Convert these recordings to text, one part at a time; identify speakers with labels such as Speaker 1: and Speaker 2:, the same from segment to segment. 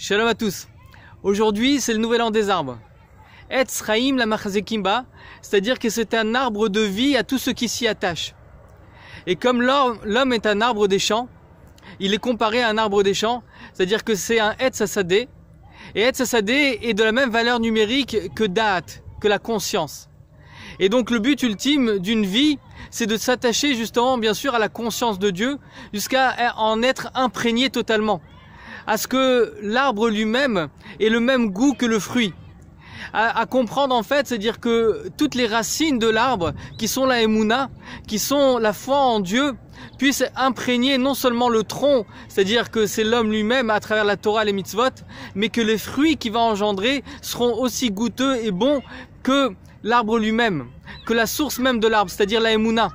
Speaker 1: Shalom à tous. Aujourd'hui, c'est le nouvel an des arbres. Etz Chaim la Machazekimba, c'est-à-dire que c'est un arbre de vie à tout ce qui s'y attache. Et comme l'homme est un arbre des champs, il est comparé à un arbre des champs, c'est-à-dire que c'est un Etz Hasadeh. Et Etz Hasadeh est de la même valeur numérique que Da'at, que la conscience. Et donc le but ultime d'une vie, c'est de s'attacher justement bien sûr à la conscience de Dieu, jusqu'à en être imprégné totalement. À ce que l'arbre lui-même ait le même goût que le fruit. À comprendre en fait, c'est-à-dire que toutes les racines de l'arbre, qui sont la Emouna, qui sont la foi en Dieu, puissent imprégner non seulement le tronc, c'est-à-dire que c'est l'homme lui-même à travers la Torah et les mitzvot, mais que les fruits qu'il va engendrer seront aussi goûteux et bons que l'arbre lui-même, que la source même de l'arbre, c'est-à-dire la Emouna.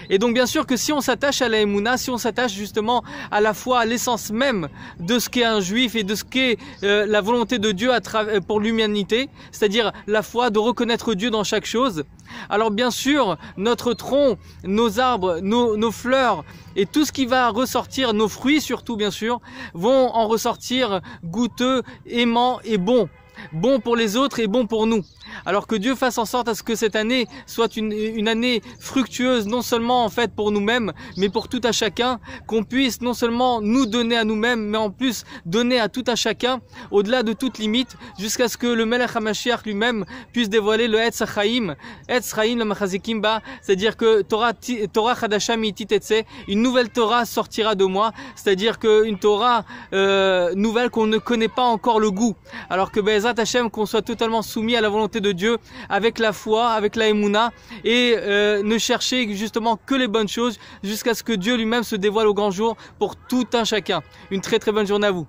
Speaker 1: Et donc bien sûr que si on s'attache à la Emouna, si on s'attache justement à la foi, à l'essence même de ce qu'est un juif et de ce qu'est la volonté de Dieu pour l'humanité, c'est-à-dire la foi de reconnaître Dieu dans chaque chose, alors bien sûr notre tronc, nos arbres, nos fleurs et tout ce qui va ressortir, nos fruits surtout bien sûr, vont en ressortir goûteux, aimants et bons. Bon pour les autres et bon pour nous. Alors que Dieu fasse en sorte à ce que cette année soit une année fructueuse, non seulement en fait pour nous-mêmes, mais pour tout à chacun, qu'on puisse non seulement nous donner à nous-mêmes, mais en plus donner à tout à chacun, au-delà de toute limite, jusqu'à ce que le Melech HaMashiach lui-même puisse dévoiler le Etz Chaim le Machazekimba, c'est-à-dire que Torah Chadasha Mi'iti Tetzeh, une nouvelle Torah sortira de moi, c'est-à-dire qu'une Torah nouvelle qu'on ne connaît pas encore le goût, alors que Be'ezrat Hashem, qu'on soit totalement soumis à la volonté de Dieu, avec la foi, avec la Emouna, et ne chercher justement que les bonnes choses, jusqu'à ce que Dieu lui-même se dévoile au grand jour pour tout un chacun. Une très très bonne journée à vous.